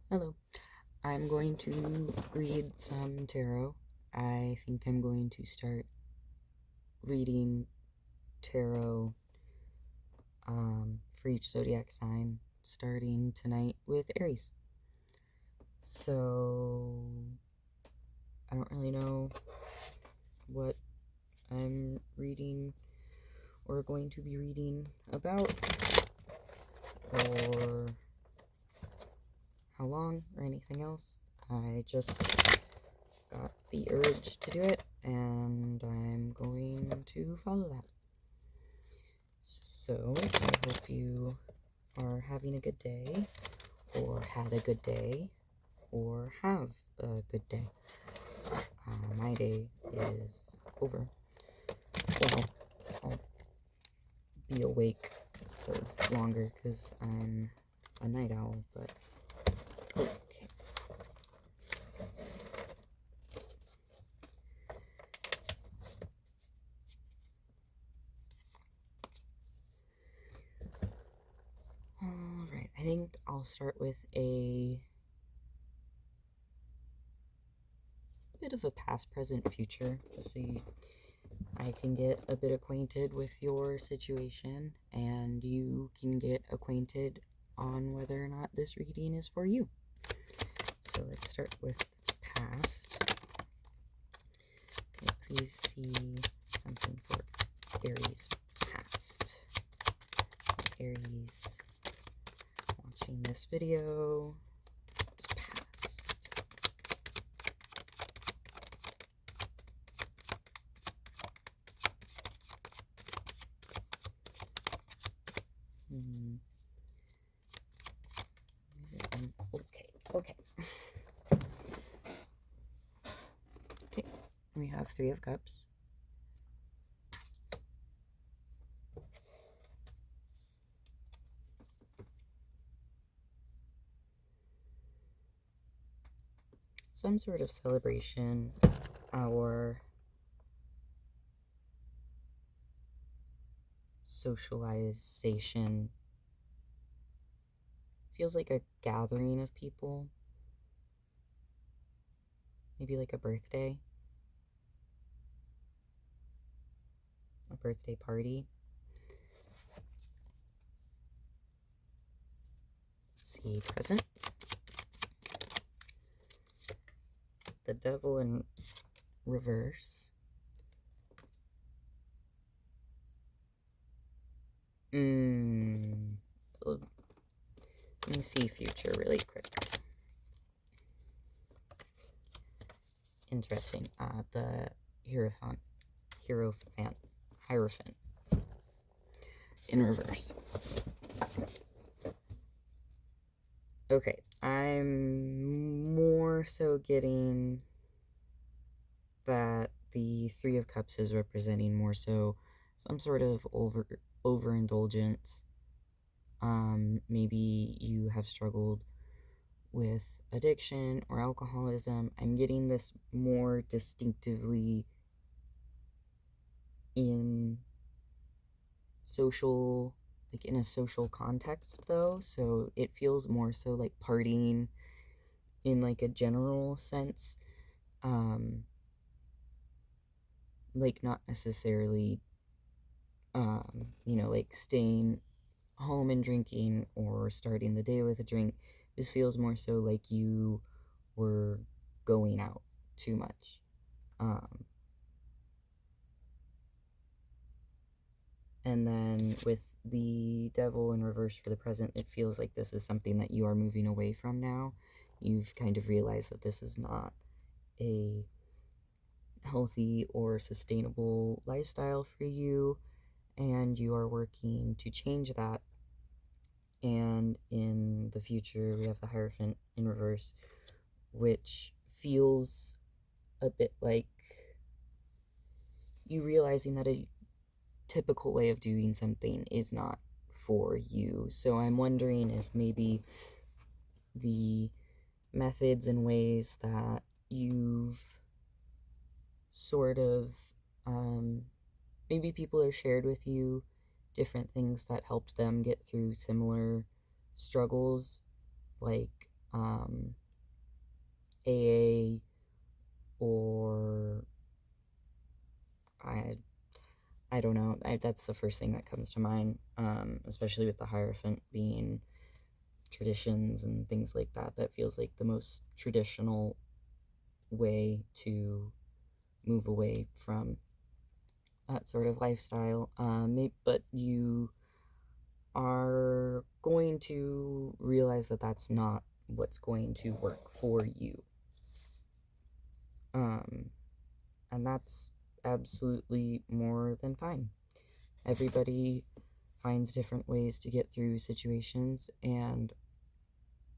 Hello. I'm going to read some tarot. I think I'm going to start reading tarot for each zodiac sign starting tonight with Aries. So, I don't really know what I'm reading or going to be reading about or how long or anything else. I just got the urge to do it and I'm going to follow that. So, I hope you are having a good day, or had a good day, or have a good day. My day is over. Well, I'll be awake for longer because I'm a night owl, but okay. Alright, I think I'll start with a bit of a past, present, future, just so I can get a bit acquainted with your situation, and you can get acquainted on whether or not this reading is for you. So let's start with past. Okay, please see something for Aries past. Aries watching this video. It's past. Okay. Okay, we have Three of Cups. Some sort of celebration, or socialization. Feels like a gathering of people. Maybe like a birthday party. Let's see, present. The Devil in reverse. Let me see future really quick. Interesting. The Hierophant in reverse. Okay, I'm more so getting that the Three of Cups is representing more so some sort of overindulgence. Maybe you have struggled with addiction or alcoholism. I'm getting this more distinctively in social, like in a social context though, so it feels more so like partying in like a general sense, like not necessarily like staying home and drinking or starting the day with a drink. This feels more so like you were going out too much. And then with the Devil in reverse for the present, it feels like this is something that you are moving away from now. You've kind of realized that this is not a healthy or sustainable lifestyle for you, and you are working to change that. And in the future, we have the Hierophant in reverse, which feels a bit like you realizing that a typical way of doing something is not for you. So I'm wondering if maybe the methods and ways that you've sort of, maybe people have shared with you different things that helped them get through similar struggles, like um, AA, or I I don't know. That's the first thing that comes to mind, especially with the Hierophant being traditions and things like that. That feels like the most traditional way to move away from that sort of lifestyle. But you are going to realize that that's not what's going to work for you. Um, and that's absolutely more than fine. Everybody finds different ways to get through situations, and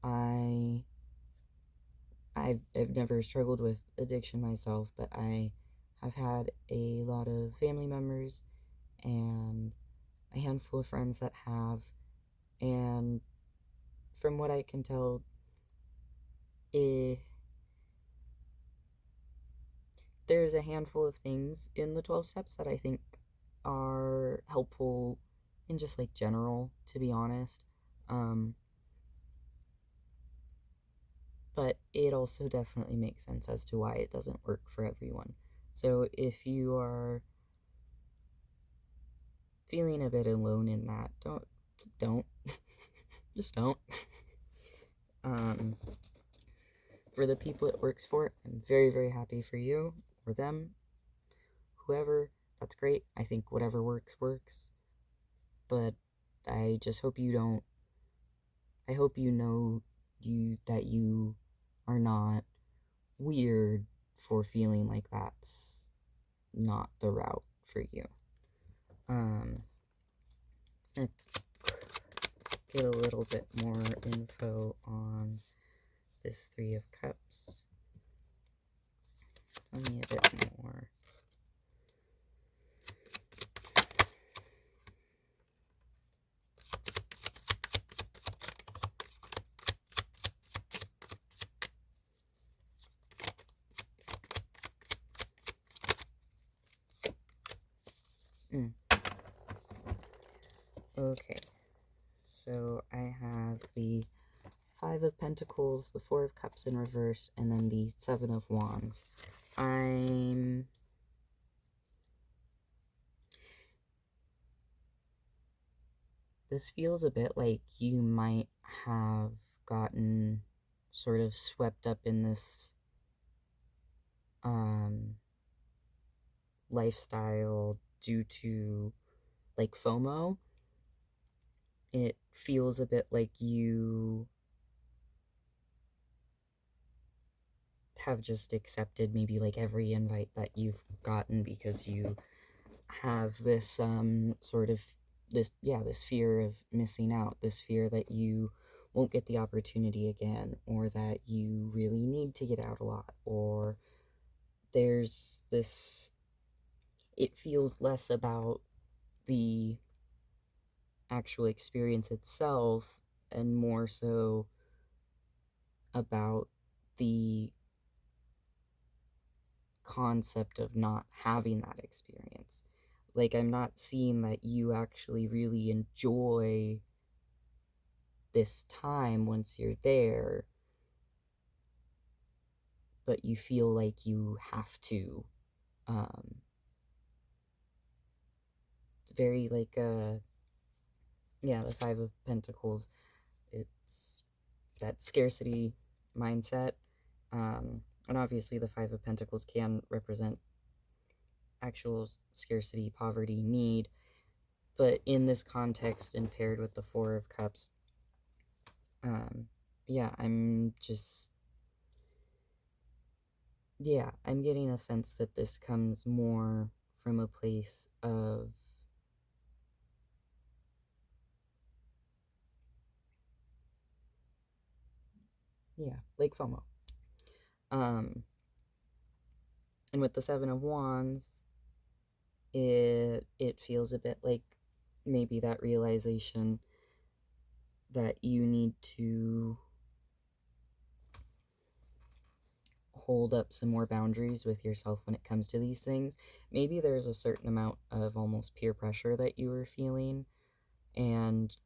I I've never struggled with addiction myself, but I have had a lot of family members and a handful of friends that have, and from what I can tell, eh, there's a handful of things in the 12 steps that I think are helpful in just like general, to be honest. Um, but it also definitely makes sense as to why it doesn't work for everyone. So if you are feeling a bit alone in that, don't, just don't. Um, for the people it works for, I'm very, very happy for you or them, whoever. That's great. I think whatever works, works. But I just hope you don't. I hope you know that you are not weird for feeling like that's not the route for you. Um, let's get a little bit more info on this Three of Cups. Tell me a bit more. Mm. Okay, so I have the Five of Pentacles, the Four of Cups in reverse, and then the Seven of Wands. I'm This feels a bit like you might have gotten sort of swept up in this um, lifestyle due to like FOMO. It feels a bit like you have just accepted maybe like every invite that you've gotten because you have this sort of this fear of missing out, this fear that you won't get the opportunity again, or that you really need to get out a lot, or there's this it feels less about the actual experience itself and more so about the concept of not having that experience. Like, I'm not seeing that you actually really enjoy this time once you're there, but you feel like you have to. Um, very like, yeah, the Five of Pentacles, it's that scarcity mindset. And obviously, the Five of Pentacles can represent actual scarcity, poverty, need. But in this context, and paired with the Four of Cups, um, yeah, I'm getting a sense that this comes more from a place of, yeah, like FOMO. Um, and with the Seven of Wands, it feels a bit like maybe that realization that you need to hold up some more boundaries with yourself when it comes to these things. Maybe there's a certain amount of almost peer pressure that you were feeling, and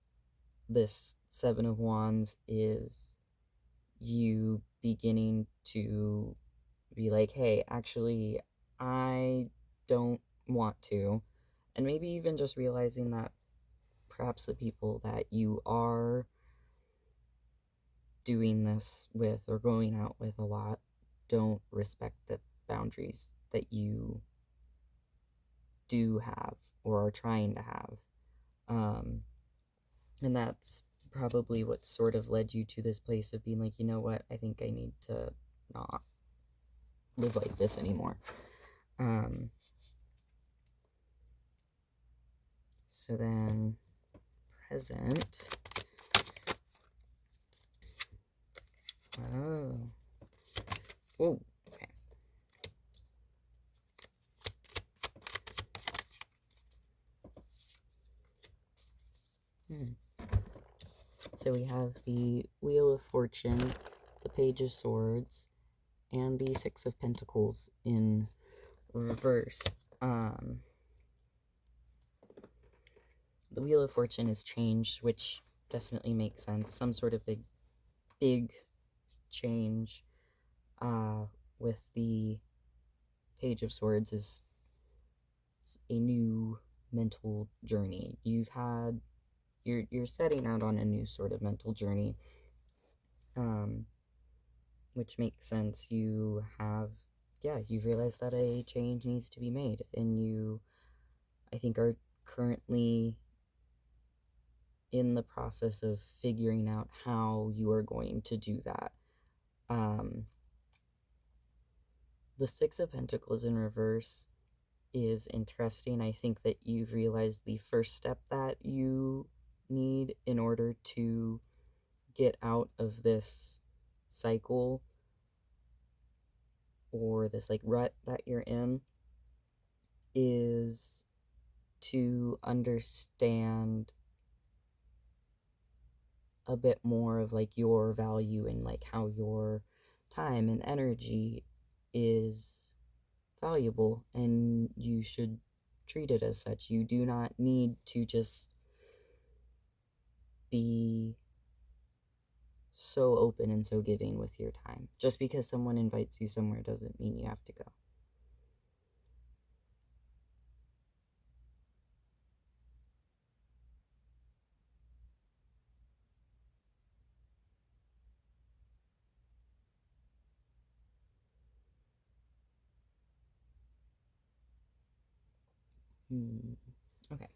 this Seven of Wands is you beginning to be like, hey, actually, I don't want to. And maybe even just realizing that perhaps the people that you are doing this with or going out with a lot don't respect the boundaries that you do have or are trying to have. Um, and that's probably what sort of led you to this place of being like, you know what, I think I need to not live like this anymore. Um, so then, present. Oh. Whoa. Okay. Hmm. So we have the Wheel of Fortune, the Page of Swords, and the Six of Pentacles in reverse. Um, the Wheel of Fortune is changed, which definitely makes sense. Some sort of big change. With the Page of Swords is a new mental journey. You're setting out on a new sort of mental journey, um, which makes sense. You've realized that a change needs to be made, and I think, are currently in the process of figuring out how you are going to do that. Um, the Six of Pentacles in reverse is interesting. I think that you've realized the first step that you need in order to get out of this cycle or this like rut that you're in is to understand a bit more of like your value and like how your time and energy is valuable, and you should treat it as such. You do not need to just be so open and so giving with your time. Just because someone invites you somewhere doesn't mean you have to go. Hmm. Okay.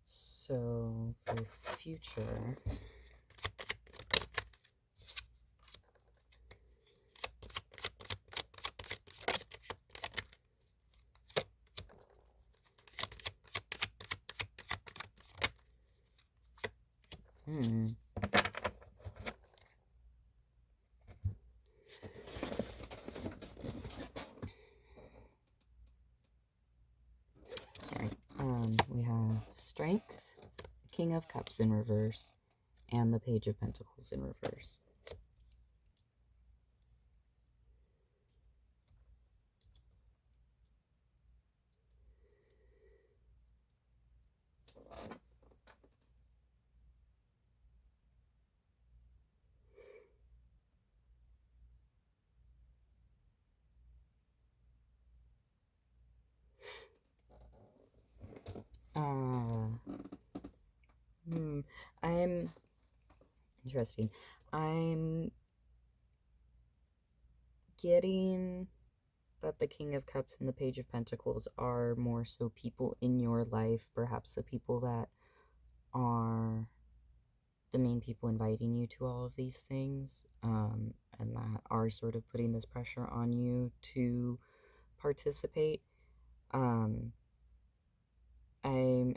So for future, hmm. Sorry. We have Strength, the King of Cups in reverse, and the Page of Pentacles in reverse. Uh, I'm interesting. I'm getting that the King of Cups and the Page of Pentacles are more so people in your life, perhaps the people that are the main people inviting you to all of these things, and that are sort of putting this pressure on you to participate. Um,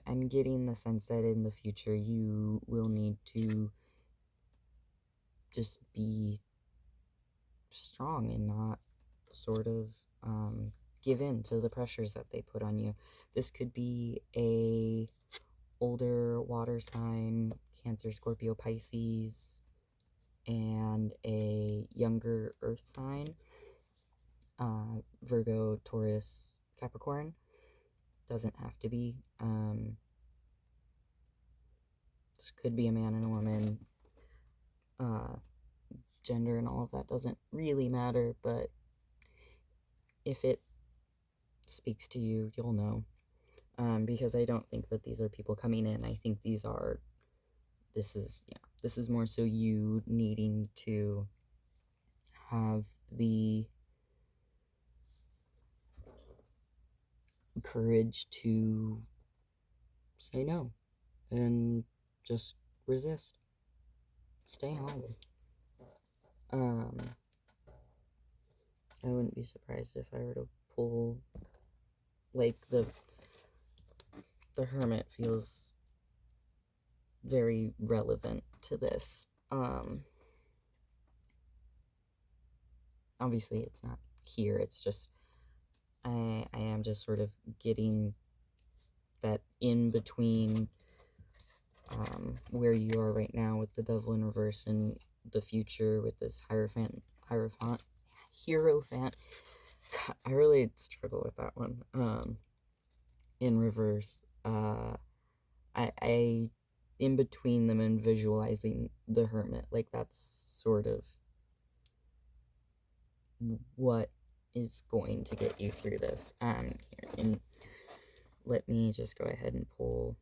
I'm getting the sense that in the future you will need to just be strong and not sort of give in to the pressures that they put on you. This could be a older water sign, Cancer, Scorpio, Pisces, and a younger earth sign, Virgo, Taurus, Capricorn. Doesn't have to be. reverse. Could be a man and a woman. Gender and all of that doesn't really matter, but if it speaks to you, you'll know. Because I don't think that these are people coming in. I think this is more so you needing to have the courage to say no and just resist. Stay home. Um, I wouldn't be surprised if I were to pull, like, the hermit feels very relevant to this. Obviously it's not here, it's just I am just sort of getting that in between where you are right now with the devil in reverse and the future with this hierophant. God, I really struggle with that one. In reverse. I in between them and visualizing the hermit, like that's sort of what is going to get you through this. Here, and let me just go ahead and pull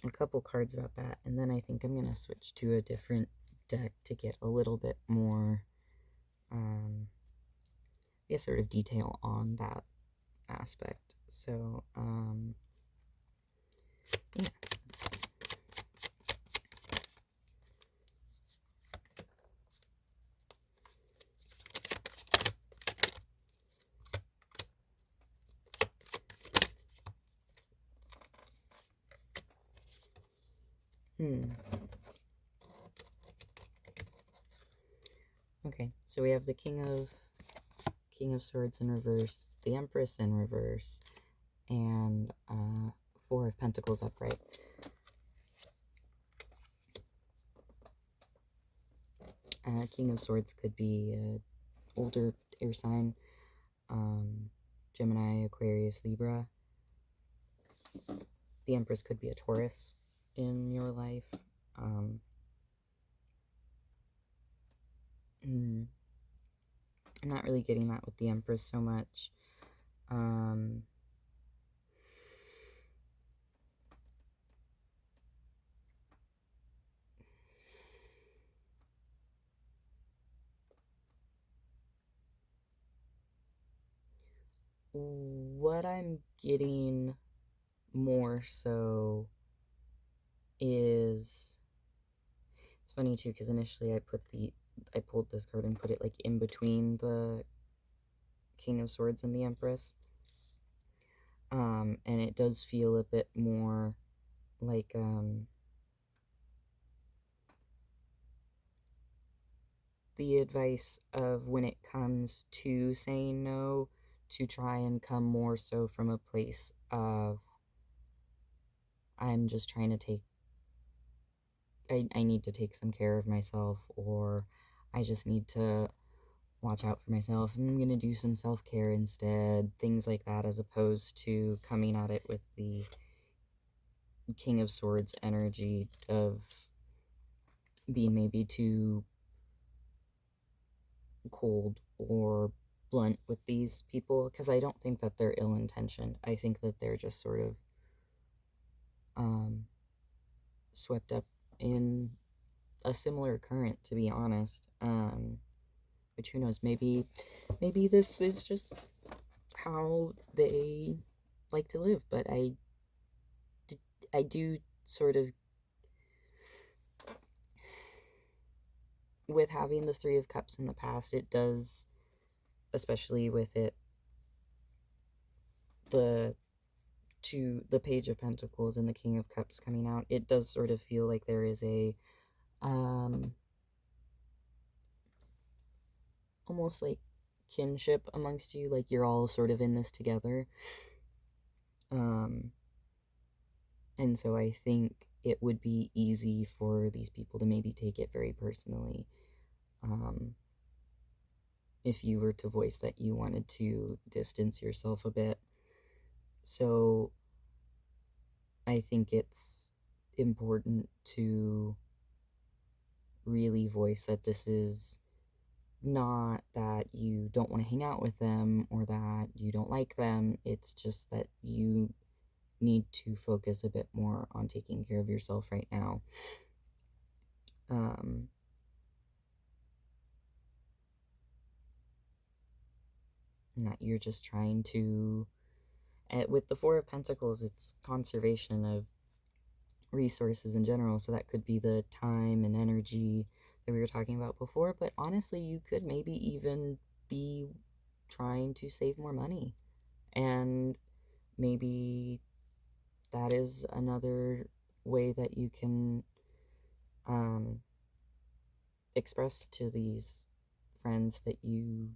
a couple cards about that, and then I think I'm gonna switch to a different deck to get a little bit more, sort of detail on that aspect. So, yeah, let's see. Okay, so we have the King of Swords in reverse, the Empress in reverse, and Four of Pentacles upright. King of Swords could be an older air sign, Gemini, Aquarius, Libra. The Empress could be a Taurus in your life. I'm not really getting that with the Empress so much. What I'm getting more so is, it's funny too, because initially I pulled this card and put it like in between the King of Swords and the Empress. And it does feel a bit more like, the advice of when it comes to saying no, to try and come more so from a place of, I'm just trying to I need to take some care of myself, or I just need to watch out for myself. I'm going to do some self-care instead, things like that, as opposed to coming at it with the King of Swords energy of being maybe too cold or blunt with these people, because I don't think that they're ill-intentioned. I think that they're just sort of swept up in a similar current, to be honest. Which, who knows, maybe this is just how they like to live, but I do sort of, with having the Three of Cups in the past, it does, especially with it, the Page of Pentacles and the King of Cups coming out, it does sort of feel like there is a, almost like kinship amongst you, like you're all sort of in this together. And so I think it would be easy for these people to maybe take it very personally, if you were to voice that you wanted to distance yourself a bit. So I think it's important to really voice that this is not that you don't want to hang out with them or that you don't like them. It's just that you need to focus a bit more on taking care of yourself right now. That you're just trying to, with the Four of Pentacles, it's conservation of resources in general. So that could be the time and energy that we were talking about before. But honestly, you could maybe even be trying to save more money. And maybe that is another way that you can express to these friends that you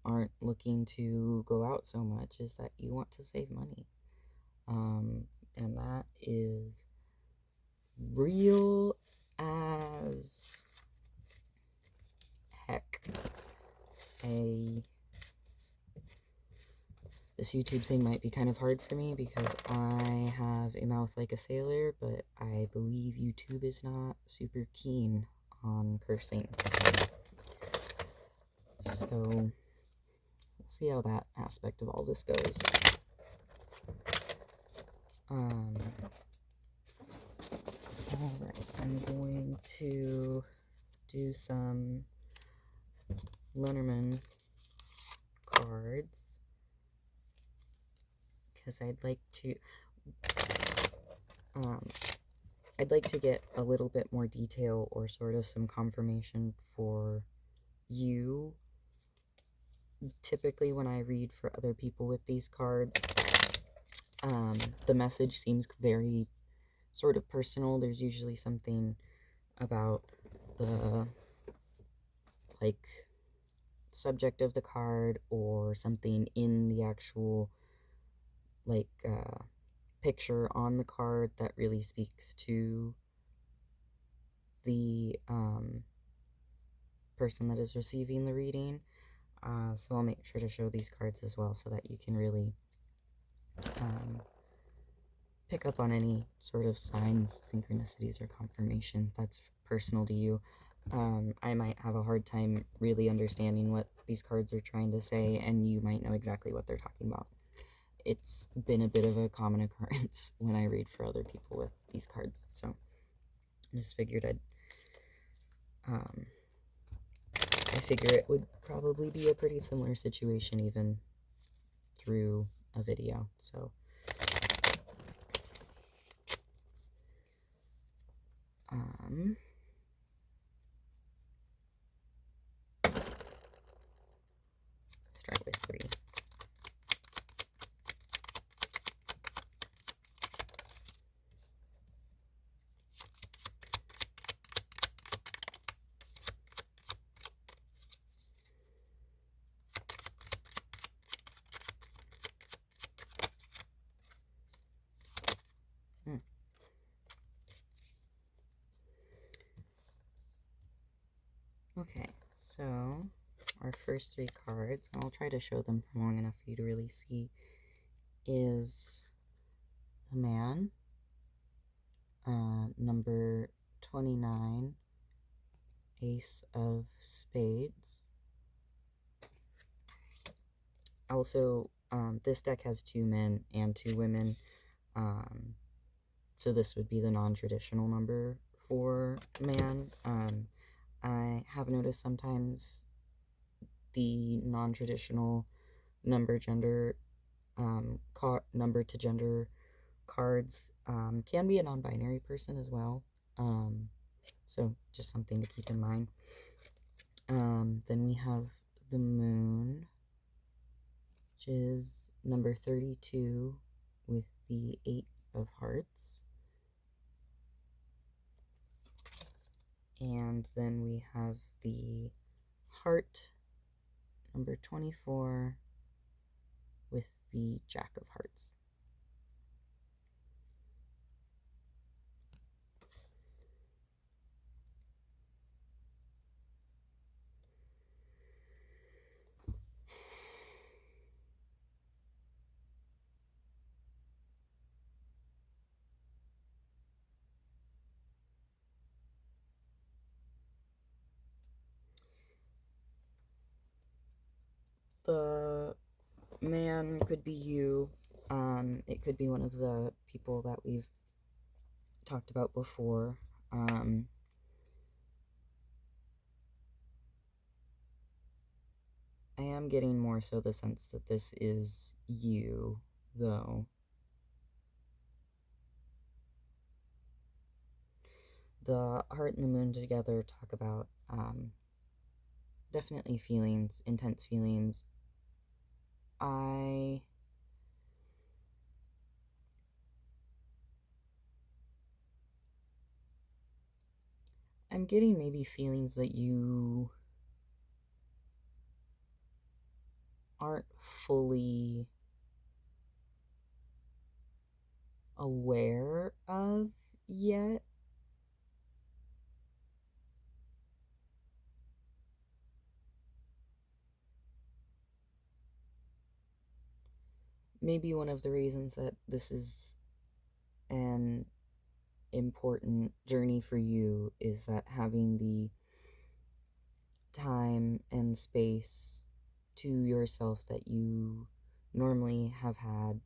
aren't looking to go out so much, is that you want to save money. And that is real as heck. This YouTube thing might be kind of hard for me because I have a mouth like a sailor, but I believe YouTube is not super keen on cursing. So we'll see how that aspect of all this goes. Alright, I'm going to do some Lenormand cards because I'd like to get a little bit more detail or sort of some confirmation for you. Typically when I read for other people with these cards, the message seems very sort of personal. There's usually something about the subject of the card or something in the actual picture on the card that really speaks to the person that is receiving the reading. So I'll make sure to show these cards as well so that you can really pick up on any sort of signs, synchronicities, or confirmation that's personal to you. I might have a hard time really understanding what these cards are trying to say, and you might know exactly what they're talking about. It's been a bit of a common occurrence when I read for other people with these cards, so I just figured I figure it would probably be a pretty similar situation even through a video, so start with 3. Okay, so our first 3 cards, and I'll try to show them for long enough for you to really see, is the Man, number 29, Ace of Spades. Also, this deck has 2 men and 2 women, so this would be the non-traditional number for Man. I have noticed sometimes the non-traditional number to gender cards can be a non-binary person as well, so just something to keep in mind. Then we have the Moon, which is number 32 with the 8 of Hearts. And then we have the Heart, number 24 with the Jack of Hearts. The man could be you. It could be one of the people that we've talked about before. I am getting more so the sense that this is you, though. The heart and the moon together talk about definitely feelings, intense feelings. I'm getting maybe feelings that you aren't fully aware of yet. Maybe one of the reasons that this is an important journey for you is that having the time and space to yourself that you normally have had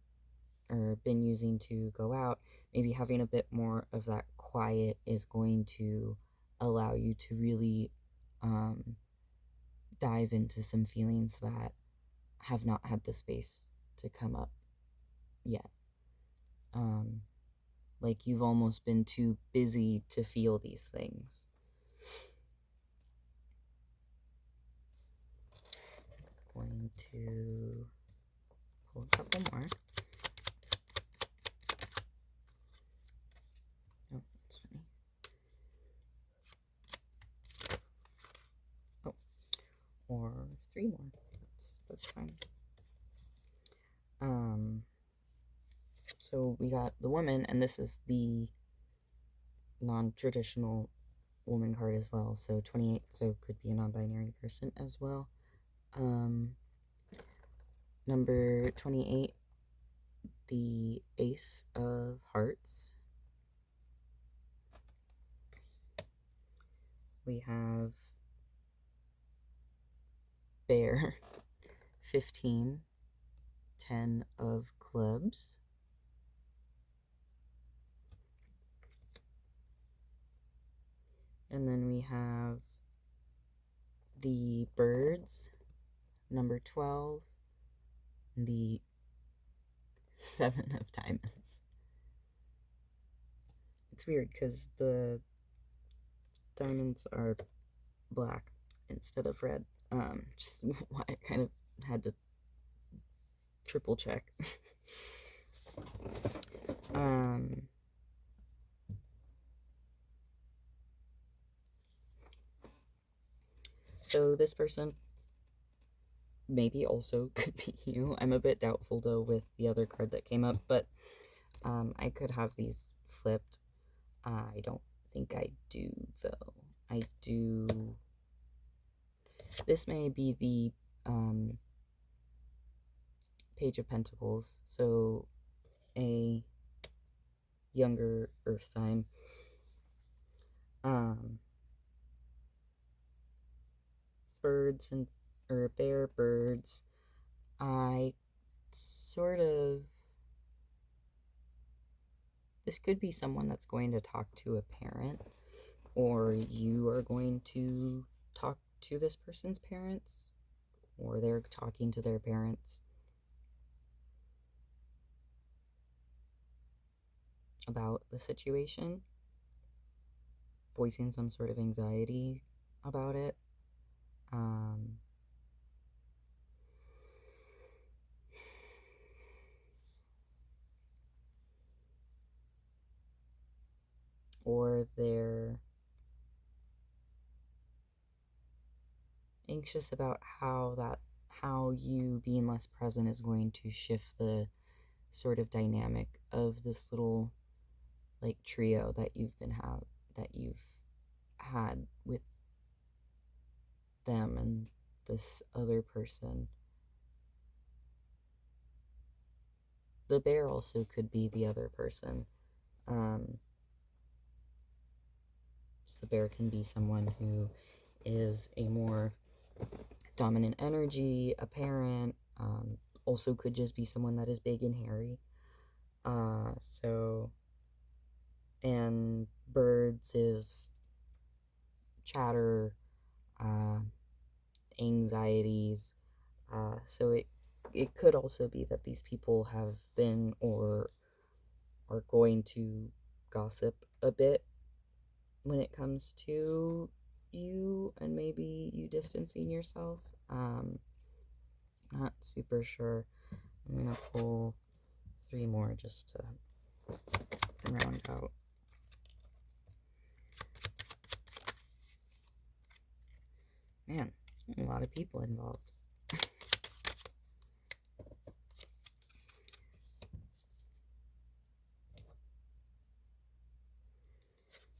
or been using to go out, maybe having a bit more of that quiet is going to allow you to really dive into some feelings that have not had the space to come up yet. Like you've almost been too busy to feel these things. Going to pull a couple more. Oh, that's funny. Oh, or three more. That's fine. So we got the woman, and this is the non-traditional woman card as well. So 28, so could be a non-binary person as well. Number 28, the Ace of Hearts. We have Bear, 15, 10 of Clubs. And then we have the Birds, number 12, the 7 of Diamonds. It's weird because the diamonds are black instead of red. Just why I kind of had to triple check. So this person maybe also could be you. I'm a bit doubtful though with the other card that came up, but I could have these flipped. I don't think I do though. I do. This may be the Page of Pentacles, so a younger earth sign. Birds and or bear birds. I sort of, this could be someone that's going to talk to a parent, or you are going to talk to this person's parents, or they're talking to their parents about the situation, voicing some sort of anxiety about it. Or they're anxious about how you being less present is going to shift the sort of dynamic of this little like trio that you've had with them and this other person. The bear also could be the other person. So the bear can be someone who is a more dominant energy, a parent, also could just be someone that is big and hairy. So, and birds is chatter, uh, anxieties. So it could also be that these people have been or are going to gossip a bit when it comes to you and maybe you distancing yourself. Not super sure. I'm gonna pull three more just to round out. Man, a lot of people involved.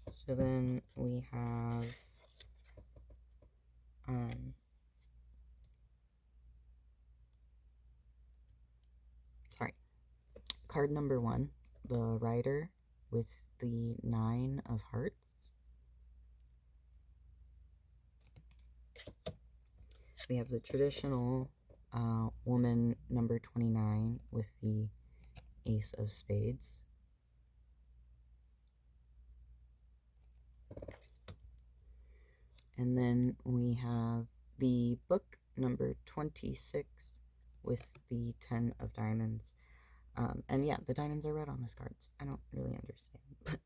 So then we have sorry, card number one, the Rider with the Nine of Hearts. We have the traditional woman number 29 with the Ace of Spades. And then we have the book number 26 with the 10 of Diamonds. And yeah, the diamonds are red on this card. I don't really understand.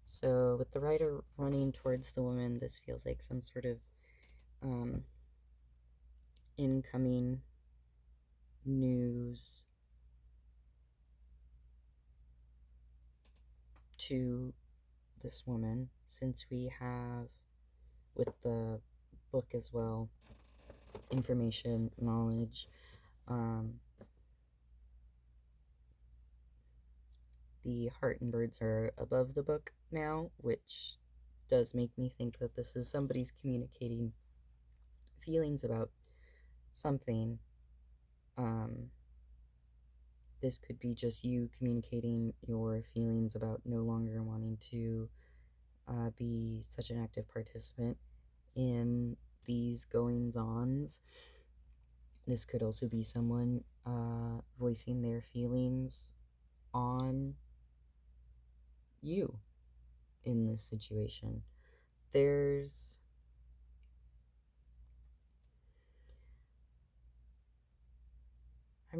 So with the Rider running towards the woman, this feels like some sort of incoming news to this woman, since we have with the book as well information, knowledge. The heart and birds are above the book now, which does make me think that this is somebody's communicating feelings about something. This could be just you communicating your feelings about no longer wanting to be such an active participant in these goings ons. This could also be someone voicing their feelings on you in this situation. I'm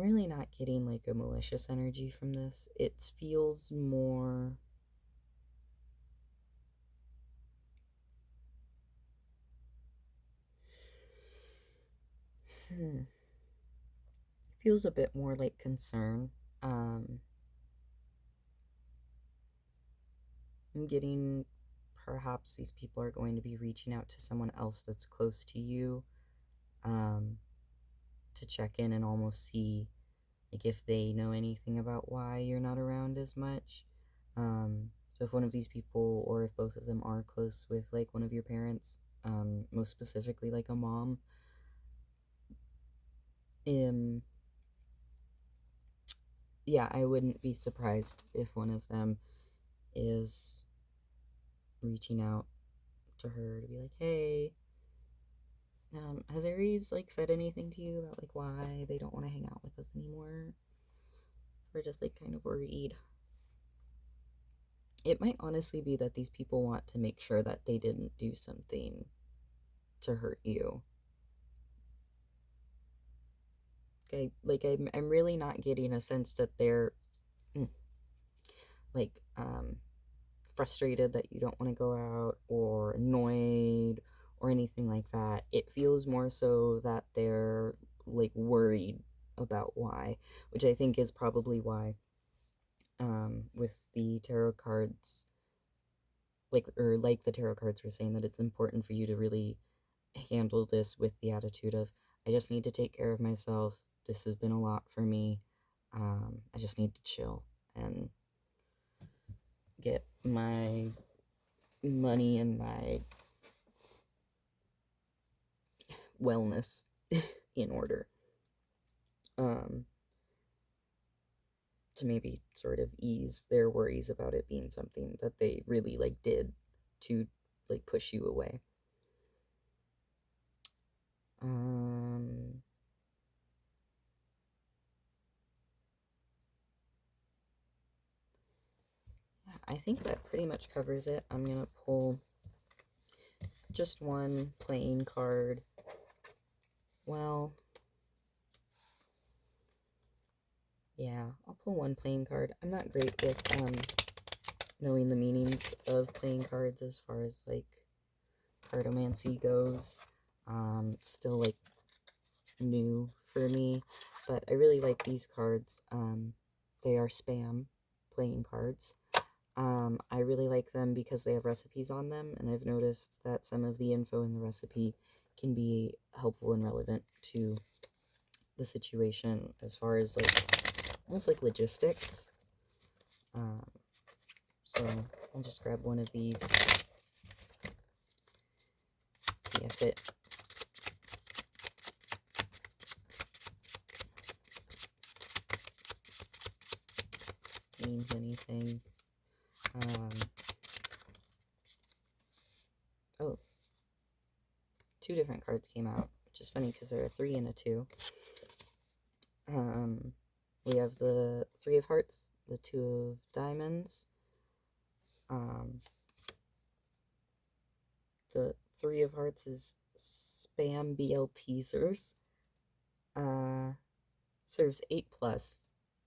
really not getting like a malicious energy from this. It feels more feels a bit more like concern. I'm getting perhaps these people are going to be reaching out to someone else that's close to you to check in and almost see like if they know anything about why you're not around as much. So if one of these people or if both of them are close with like one of your parents, most specifically like a mom, yeah, I wouldn't be surprised if one of them is reaching out to her to be like, hey, has Aries like said anything to you about like why they don't want to hang out with us anymore? We're just like kind of worried. It might honestly be that these people want to make sure that they didn't do something to hurt you. Okay, like I'm really not getting a sense that they're like frustrated that you don't want to go out or annoyed or anything like that. It feels more so that they're like worried about why, which I think is probably why with the tarot cards, like the tarot cards were saying, that it's important for you to really handle this with the attitude of, I just need to take care of myself. This has been a lot for me. I just need to chill and get my money and my wellness in order. to maybe sort of ease their worries about it being something that they really like did to like push you away. Um, I think that pretty much covers it. I'm gonna pull just one plain card. Well, yeah, I'll pull one plain card. I'm not great with knowing the meanings of playing cards as far as like cartomancy goes. Still like new for me, but I really like these cards. They are spam playing cards. I really like them because they have recipes on them, and I've noticed that some of the info in the recipe can be helpful and relevant to the situation as far as like almost like logistics. Um, so I'll just grab one of these, see if it means anything. Um, oh, two different cards came out, which is funny because there are a 3 and a 2. Um, we have the 3 of Hearts, the 2 of Diamonds, the 3 of Hearts is spam BL teasers. Serves 8 plus,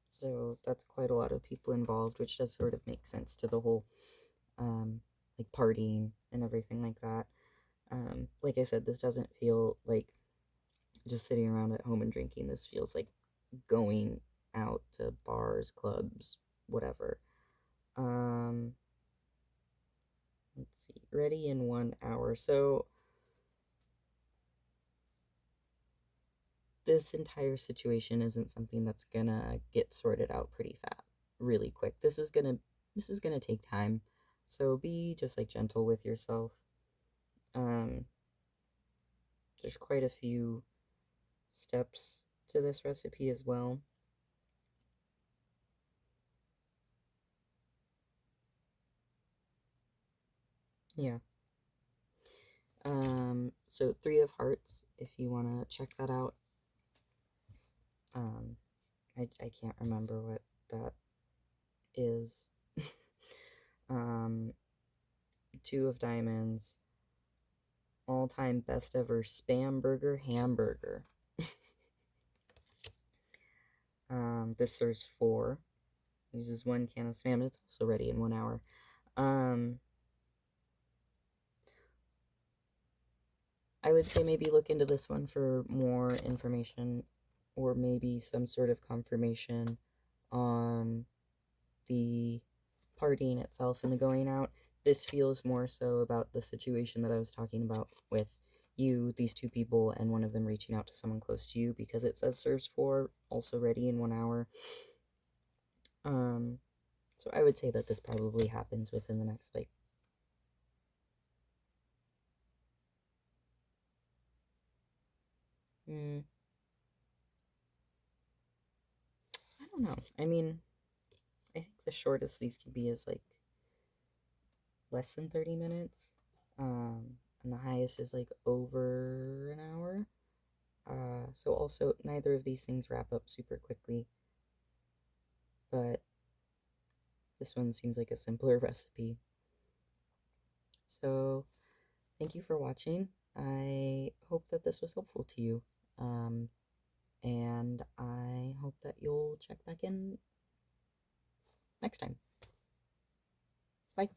so that's quite a lot of people involved, which does sort of make sense to the whole like partying and everything like that. Like I said, this doesn't feel like just sitting around at home and drinking. This feels like going out to bars, clubs, whatever. Um, let's see, ready in 1 hour. So this entire situation isn't something that's gonna get sorted out pretty really quick. This is gonna take time. So be just like gentle with yourself. Um, there's quite a few steps to this recipe as well. Yeah. So 3 of Hearts, if you want to check that out. Um, I can't remember what that is. um, 2 of Diamonds, all time best ever spam burger hamburger. This serves 4. Uses 1 can of spam, and it's also ready in 1 hour. Um, I would say maybe look into this one for more information, or maybe some sort of confirmation on the partying itself and the going out. This feels more so about the situation that I was talking about with you, these 2 people, and one of them reaching out to someone close to you because it says serves 4, also ready in 1 hour. Um, so I would say that this probably happens within the next like I don't know. I mean, I think the shortest these can be is like less than 30 minutes. And the highest is like over an hour. So also neither of these things wrap up super quickly, but this one seems like a simpler recipe. So thank you for watching. I hope that this was helpful to you. Um, and I hope that you'll check back in next time. Bye.